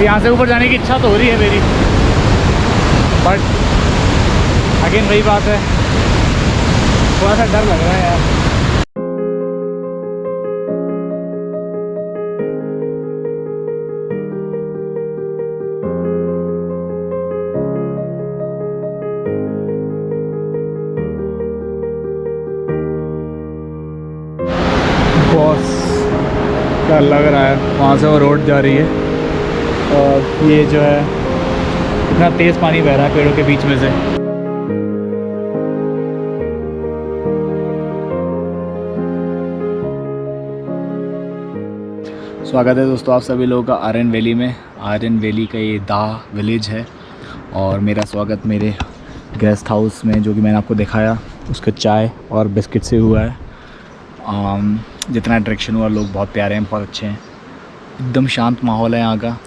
अभी यहाँ से ऊपर जाने की इच्छा तो हो रही है मेरी, बट अगेन वही बात है, थोड़ा सा डर लग रहा है यार। बॉस क्या लग रहा है, वहाँ से वो रोड जा रही है और ये जो है इतना तेज़ पानी बह रहा है पेड़ों के बीच में से। स्वागत है दोस्तों आप सभी लोगों का आर्यन वैली में। आर्यन वैली का ये दा विलेज है और मेरा स्वागत मेरे गेस्ट हाउस में, जो कि मैंने आपको दिखाया, उसका चाय और बिस्किट से हुआ है। जितना अट्रैक्शन हुआ, लोग बहुत प्यारे हैं, बहुत अच्छे हैं, एकदम शांत माहौल है यहाँ का।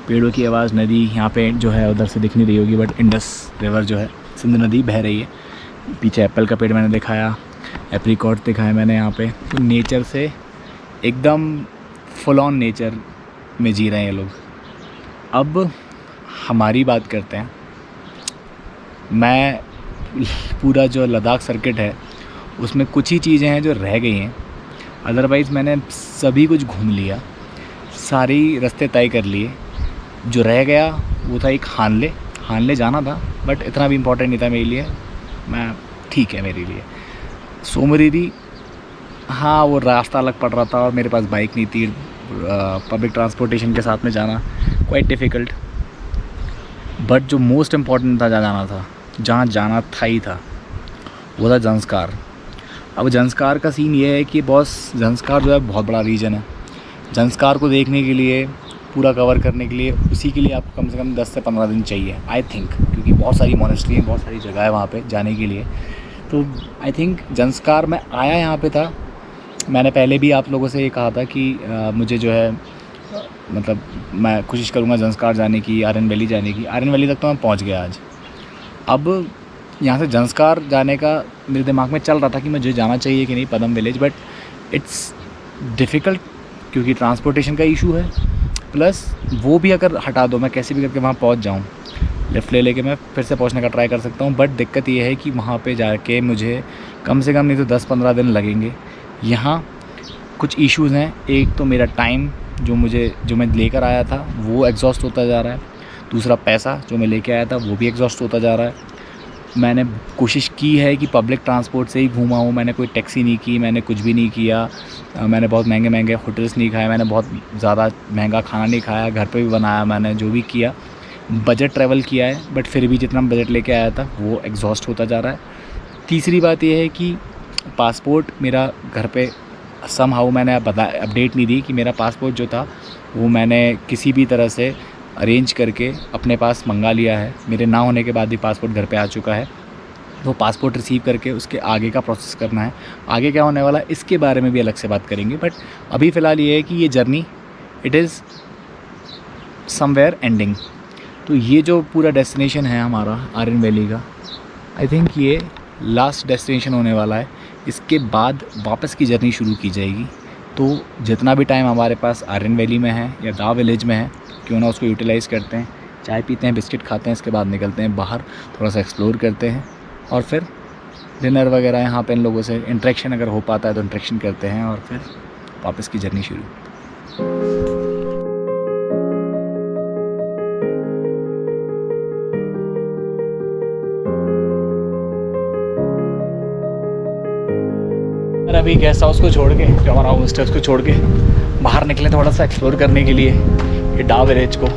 पेड़ों की आवाज़, नदी यहाँ पे जो है उधर से दिख नहीं रही होगी, बट इंडस रिवर जो है, सिंध नदी बह रही है। पीछे एप्पल का पेड़ मैंने दिखाया, एप्रिकॉट दिखाया मैंने यहाँ पे। तो नेचर से एकदम फुल ऑन नेचर में जी रहे हैं ये लोग। अब हमारी बात करते हैं। मैं पूरा जो लद्दाख सर्किट है उसमें कुछ ही चीज़ें हैं जो रह गई हैं, अदरवाइज़ मैंने सभी कुछ घूम लिया, सारी रास्ते तय कर लिए। जो रह गया वो था एक हानले जाना था, बट इतना भी इम्पोर्टेंट नहीं था मेरे लिए, मैं ठीक है मेरे लिए। सोमरीरी, हाँ वो रास्ता अलग पड़ रहा था और मेरे पास बाइक नहीं थी, पब्लिक ट्रांसपोर्टेशन के साथ में जाना क्वाइट डिफ़िकल्ट। बट जो मोस्ट इम्पॉर्टेंट था, जहाँ जाना था ही था, वो था ज़ंस्कार। अब ज़ंस्कार का सीन ये है कि बॉस, ज़ंस्कार जो है बहुत बड़ा रीजन है। ज़ंस्कार को देखने के लिए, पूरा कवर करने के लिए, उसी के लिए आपको कम से कम 10 से 15 दिन चाहिए आई थिंक, क्योंकि बहुत सारी मोनेस्ट्री हैं, बहुत सारी जगह है वहाँ पे जाने के लिए। तो आई थिंक ज़ंस्कार में आया यहाँ पे था। मैंने पहले भी आप लोगों से ये कहा था कि मुझे जो है मतलब मैं कोशिश करूँगा ज़ंस्कार जाने की, आर्यन वैली जाने की। आर्यन वैली तक तो मैं पहुँच गया आज। अब यहाँ से ज़ंस्कार जाने का मेरे दिमाग में चल रहा था कि मुझे जाना चाहिए कि नहीं पदम विलेज, बट इट्स डिफ़िकल्ट क्योंकि ट्रांसपोर्टेशन का इशू है। प्लस वो भी अगर हटा दो, मैं कैसे भी करके वहाँ पहुँच जाऊँ, लिफ्ट ले लेके मैं फिर से पहुँचने का ट्राई कर सकता हूँ। बट दिक्कत ये है कि वहाँ पे जाके मुझे कम से कम नहीं तो 10-15 दिन लगेंगे। यहाँ कुछ इश्यूज़ हैं। एक तो मेरा टाइम जो मैं लेकर आया था वो एग्जॉस्ट होता जा रहा है। दूसरा पैसा जो मैं लेके आया था वो भी एग्जॉस्ट होता जा रहा है। मैंने कोशिश की है कि पब्लिक ट्रांसपोर्ट से ही घूमा हूँ, मैंने कोई टैक्सी नहीं की, मैंने कुछ भी नहीं किया। मैंने बहुत महंगे होटल्स नहीं खाए, मैंने बहुत ज़्यादा महंगा खाना नहीं खाया, घर पे भी बनाया मैंने, जो भी किया बजट ट्रैवल किया है। बट फिर भी जितना बजट लेके आया था वो एग्जॉस्ट होता जा रहा है। तीसरी बात ये है कि पासपोर्ट मेरा घर पे समहाउ मैंने अपडेट नहीं दी कि मेरा पासपोर्ट जो था वो मैंने किसी भी तरह से अरेंज करके अपने पास मंगा लिया है। मेरे ना होने के बाद भी पासपोर्ट घर पे आ चुका है। तो पासपोर्ट रिसीव करके उसके आगे का प्रोसेस करना है। आगे क्या होने वाला है इसके बारे में भी अलग से बात करेंगे। बट अभी फ़िलहाल ये है कि ये journey it is somewhere ending. तो ये जो पूरा डेस्टिनेशन है हमारा आर्यन वैली का, आई थिंक ये लास्ट डेस्टिनेशन होने वाला है। इसके बाद वापस की जर्नी शुरू की जाएगी। तो जितना भी टाइम हमारे पास आर्यन वैली में है या दा विलेज में है, क्यों ना उसको यूटिलाइज़ करते हैं। चाय पीते हैं, बिस्किट खाते हैं, इसके बाद निकलते हैं बाहर, थोड़ा सा एक्सप्लोर करते हैं और फिर डिनर वगैरह यहाँ पे इन लोगों से इंटरेक्शन अगर हो पाता है तो इंटरेक्शन करते हैं और फिर वापस की जर्नी शुरू। अभी गेस्ट हाउस को छोड़ के, जो हमारा होम स्टे उसको छोड़ के बाहर निकले थोड़ा सा एक्सप्लोर करने के लिए। ये दा विलेज को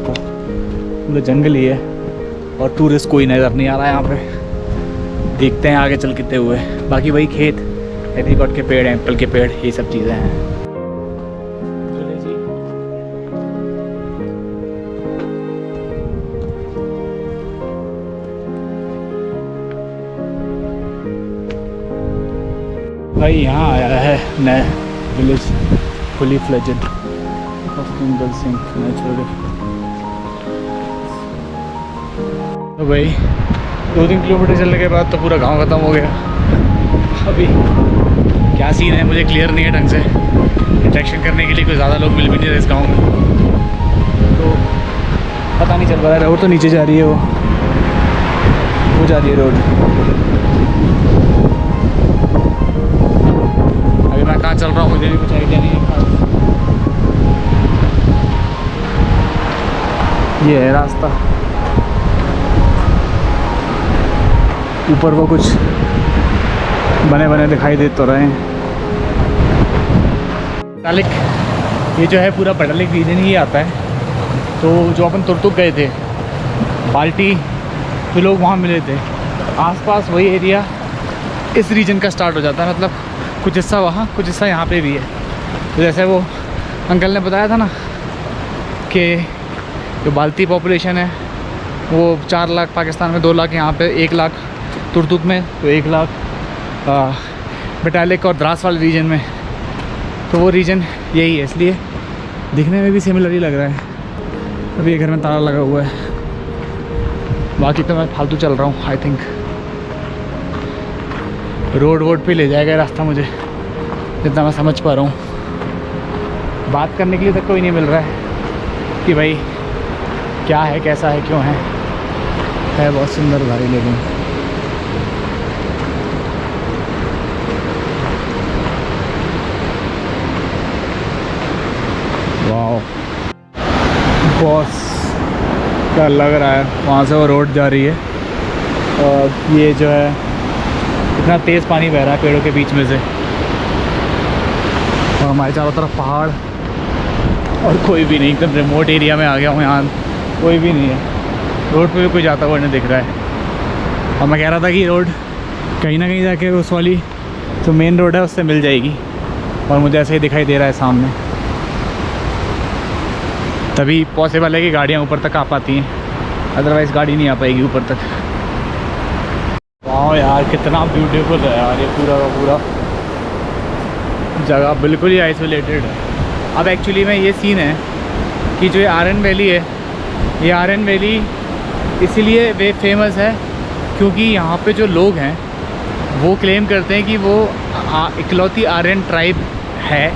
पूरा जंगल ही है और टूरिस्ट कोई नज़र नहीं आ रहा है यहाँ पे। देखते हैं आगे चल कितने हुए। बाकी वही खेत, एप्रिकॉट के पेड़, एप्पल के पेड़, ये सब चीज़ें हैं। भाई यहाँ आया है नया village, fully fledged Singh natural. तो भाई 2-3 किलोमीटर चलने के बाद तो पूरा गांव ख़त्म हो गया। अभी क्या सीन है मुझे क्लियर नहीं है ढंग से। इंटरेक्शन करने के लिए कोई ज़्यादा लोग मिल भी नहीं रहे इस गाँव में। तो पता नहीं चल पा रहा है। रोड तो नीचे जा रही है, वो जा रही है रोड। अभी मैं कहाँ चल रहा हूँ मुझे भी कुछ आइडिया नहीं है। ये है रास्ता, ऊपर वो कुछ बने बने दिखाई दे तो रहे हैं। पटालिक, ये जो है पूरा पटालिक रीजन ही आता है। तो जो अपन तुर्तुक गए थे, बाल्टी जो लोग वहाँ मिले थे, आसपास वही एरिया इस रीजन का स्टार्ट हो जाता है। मतलब कुछ हिस्सा वहाँ, कुछ हिस्सा यहाँ पे भी है। तो जैसे वो अंकल ने बताया था ना कि जो बाल्टी पॉपुलेशन है वो 4 लाख पाकिस्तान में, 2 लाख यहाँ पे, 1 लाख तुर्तुक में, तो 1 लाख बटालिक और द्रास वाले रीजन में। तो वो रीजन यही है, इसलिए दिखने में भी सिमिलर ही लग रहा है। अभी ये घर में ताला लगा हुआ है, बाकी तो मैं फालतू चल रहा हूँ। आई थिंक रोड वोड पे ले जाएगा रास्ता मुझे, जितना मैं समझ पा रहा हूँ। बात करने के लिए तक कोई नहीं मिल रहा है कि भाई क्या है, कैसा है, क्यों है बहुत सुंदर भाई। लेकिन वाह, बॉस क्या लग रहा है। वहाँ से वो रोड जा रही है और ये जो है इतना तेज़ पानी बह रहा है पेड़ों के बीच में से, और हमारे चारों तरफ पहाड़ और कोई भी नहीं। एकदम रिमोट एरिया में आ गया हूँ, यहाँ कोई भी नहीं है। रोड पे भी कोई जाता हुआ नहीं दिख रहा है। और मैं कह रहा था कि रोड कहीं ना कहीं जाके उस वाली जो मेन रोड है उससे मिल जाएगी, और मुझे ऐसे ही दिखाई दे रहा है सामने। तभी पॉसिबल है कि गाड़ियाँ ऊपर तक आ पाती हैं, अदरवाइज़ गाड़ी नहीं आ पाएगी ऊपर तक। वाह यार, कितना ब्यूटीफुल है यार ये पूरा का पूरा जगह, बिल्कुल ही आइसोलेटेड है। अब एक्चुअली में ये सीन है कि जो ये आरन वैली है, ये आरन वैली इसीलिए वे फेमस है क्योंकि यहाँ पे जो लोग हैं वो क्लेम करते हैं कि वो इकलौती आर्यन ट्राइब है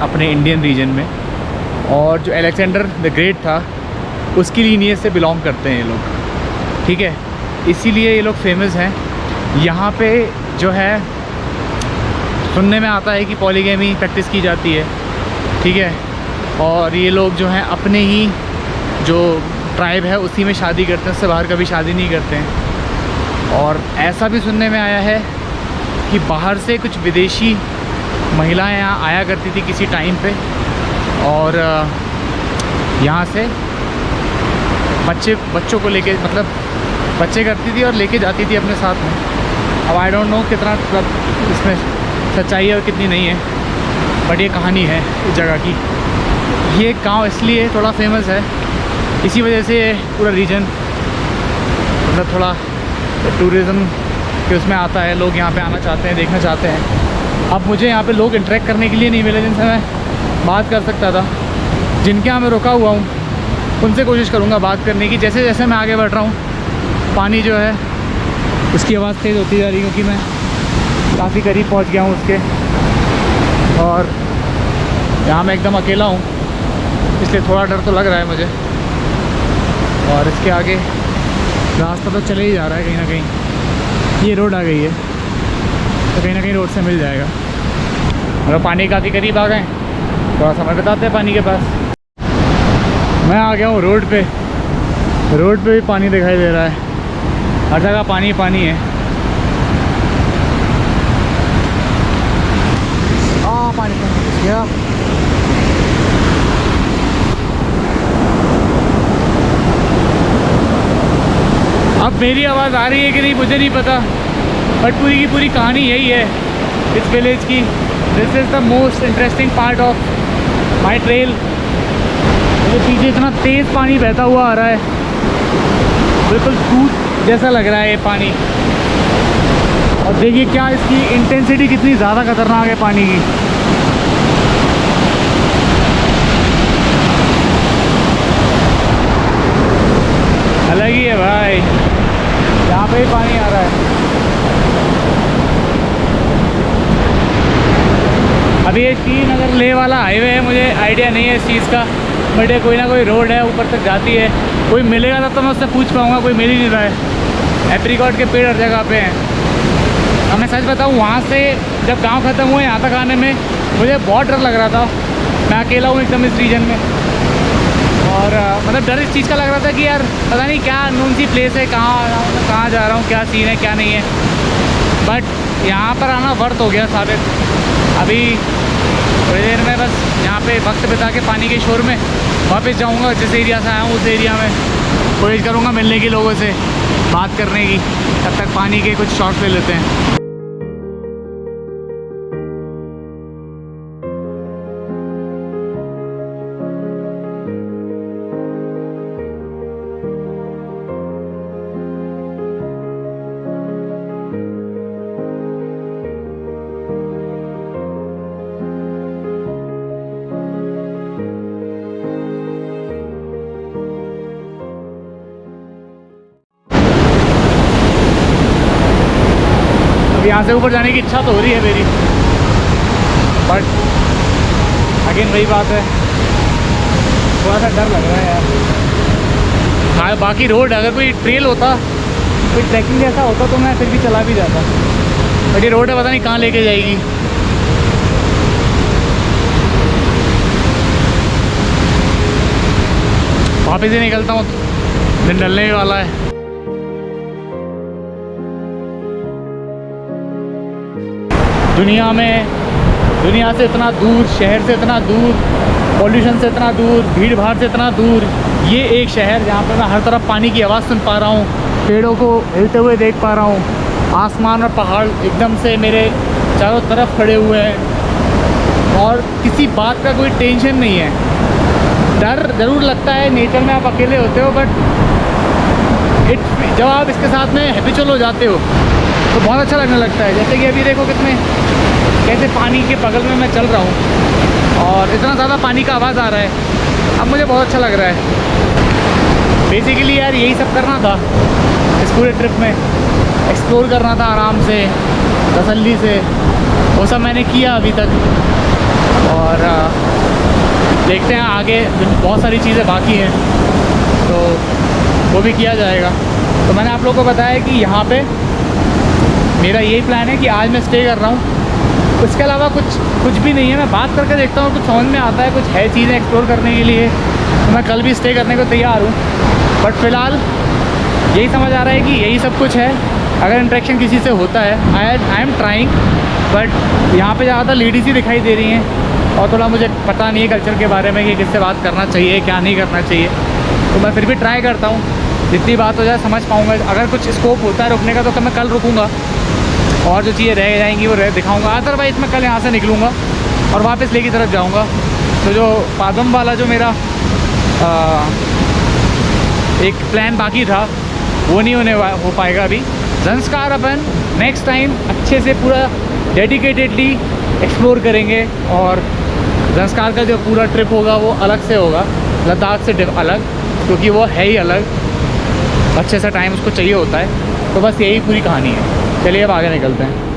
अपने इंडियन रीजन में, और जो अलेक्जेंडर द ग्रेट था उसकी लीनियज से बिलोंग करते हैं ये लोग, ठीक है। इसीलिए ये लोग फेमस हैं। यहाँ पे जो है सुनने में आता है कि पॉलीगैमी प्रैक्टिस की जाती है, ठीक है, और ये लोग जो हैं अपने ही जो ट्राइब है उसी में शादी करते हैं, उससे बाहर कभी शादी नहीं करते हैं। और ऐसा भी सुनने में आया है कि बाहर से कुछ विदेशी महिलाएं यहाँ आया करती थी किसी टाइम पे, और यहाँ से बच्चों को लेके, मतलब बच्चे करती थी और लेके जाती थी अपने साथ में। अब आई डोंट नो कितना मतलब इसमें सच्चाई है और कितनी नहीं है, बट ये कहानी है इस जगह की। ये गांव इसलिए थोड़ा फेमस है, इसी वजह से पूरा रीजन मतलब थोड़ा टूरिज़्म के उसमें आता है। लोग यहाँ पे आना चाहते हैं, देखना चाहते हैं। अब मुझे यहाँ पे लोग इंटरेक्ट करने के लिए नहीं मिले जिनसे मैं बात कर सकता था। जिनके यहाँ मैं रुका हुआ हूँ उनसे कोशिश करूँगा बात करने की। जैसे जैसे मैं आगे बढ़ रहा हूँ पानी जो है उसकी आवाज़ तेज़ होती जा रही है, क्योंकि मैं काफ़ी करीब पहुँच गया हूँ उसके, और यहाँ मैं एकदम अकेला हूँ इसलिए थोड़ा डर तो लग रहा है मुझे। और इसके आगे रास्ता तो चले ही जा रहा है कहीं ना कहीं। ये रोड आ गई है तो कहीं ना कहीं रोड से मिल जाएगा। मतलब पानी काफ़ी करीब आ गए, थोड़ा समय बताते हैं पानी के पास। मैं आ गया हूँ रोड पे। रोड पे भी पानी दिखाई दे रहा है, हर जगह पानी पानी है। पानी या अब मेरी आवाज़ आ रही है कि नहीं मुझे नहीं पता, बट पूरी की पूरी कहानी यही है इस विलेज की। This is the most interesting part of my trail. मेरे पीछे इतना तेज़ पानी बहता हुआ आ रहा है, बिल्कुल दूध जैसा लग रहा है ये पानी। और देखिए क्या इसकी इंटेंसिटी कितनी ज़्यादा खतरनाक है पानी की। अलग ही है भाई, यहाँ पे ही पानी आ रहा है। अभी ये श्रीनगर लेह वाला हाईवे है, मुझे आइडिया नहीं है इस चीज़ का बट ये कोई ना कोई रोड है ऊपर तक जाती है। कोई मिलेगा तब तो मैं उससे पूछ पाऊँगा, कोई मिल ही नहीं रहा है। एप्रीकॉट के पेड़ हर जगह पे हैं। अब मैं सच बताऊँ, वहाँ से जब गांव ख़त्म हुआ यहाँ तक आने में मुझे बहुत डर लग रहा था। मैं अकेला हूँ एकदम इस रीजन में, और मतलब डर इस चीज़ का लग रहा था कि यार पता नहीं क्या अननोन सी प्लेस है, कहाँ जा रहा हूँ, क्या सीन है क्या नहीं है। बट यहाँ पर आना वर्थ हो गया साबित। अभी थोड़ी देर में बस यहाँ पे वक्त बिता के पानी के शोर में वापस जाऊँगा जिस एरिया से आया हूँ उस एरिया में। कोशिश करूँगा मिलने की, लोगों से बात करने की। तब तक पानी के कुछ शॉट्स ले लेते हैं। यहाँ से ऊपर जाने की इच्छा तो हो रही है मेरी, बट अगेन वही बात है, थोड़ा सा डर लग रहा है यार। हाँ बाकी रोड अगर कोई ट्रेल होता, कोई ट्रैकिंग जैसा होता तो मैं फिर भी चला भी जाता, बट ये रोड है पता नहीं कहाँ लेके जाएगी। वापस ही निकलता हूँ, दिन ढलने वाला है। दुनिया से इतना दूर, शहर से इतना दूर, पॉल्यूशन से इतना दूर, भीड़ भाड़ से इतना दूर, ये एक शहर जहाँ पर मैं हर तरफ पानी की आवाज़ सुन पा रहा हूँ, पेड़ों को हिलते हुए देख पा रहा हूँ, आसमान और पहाड़ एकदम से मेरे चारों तरफ खड़े हुए हैं और किसी बात का कोई टेंशन नहीं है। डर ज़रूर लगता है, नेचर में आप अकेले होते हो, बट जब आप इसके साथ में हैबिचुअल हो जाते हो तो बहुत अच्छा लगने लगता है। जैसे कि अभी देखो कैसे पानी के बगल में मैं चल रहा हूँ और इतना ज़्यादा पानी का आवाज़ आ रहा है, अब मुझे बहुत अच्छा लग रहा है। बेसिकली यार यही सब करना था इस पूरे ट्रिप में, एक्सप्लोर करना था आराम से, तसल्ली से। वो सब मैंने किया अभी तक, और देखते हैं आगे बहुत सारी चीज़ें बाकी हैं तो वो भी किया जाएगा। तो मैंने आप लोगों को बताया कि यहाँ पे मेरा यही प्लान है कि आज मैं स्टे कर रहा हूँ, उसके अलावा कुछ भी नहीं है। मैं बात करके देखता हूँ, कुछ समझ में आता है, कुछ है चीज़ें एक्सप्लोर करने के लिए, तो मैं कल भी स्टे करने को तैयार हूँ। बट फ़िलहाल यही समझ आ रहा है कि यही सब कुछ है। अगर इंटरेक्शन किसी से होता है, आई एम ट्राइंग, बट यहाँ पे ज़्यादातर लेडीज़ ही दिखाई दे रही हैं और थोड़ा मुझे पता नहीं है कल्चर के बारे में कि किससे बात करना चाहिए क्या नहीं करना चाहिए। तो मैं फिर भी ट्राई करता हूँ, जितनी बात हो जाए समझ पाऊँगा। अगर कुछ स्कोप होता है रुकने का तो मैं कल रुकूँगा और जो चीज़ें रह जाएंगी वो दिखाऊंगा। अदरवाइज़ मैं कल यहाँ से निकलूँगा और वापस लेह की तरफ जाऊँगा। तो जो पादम वाला जो मेरा एक प्लान बाकी था वो नहीं हो पाएगा अभी। ज़ंस्कार अपन नेक्स्ट टाइम अच्छे से पूरा डेडिकेटेडली एक्सप्लोर करेंगे, और ज़ंस्कार का जो पूरा ट्रिप होगा वो अलग से होगा, लद्दाख से अलग, क्योंकि वो है ही अलग, अच्छे सा टाइम उसको चाहिए होता है। तो बस यही पूरी कहानी है। चलिए अब आगे निकलते हैं।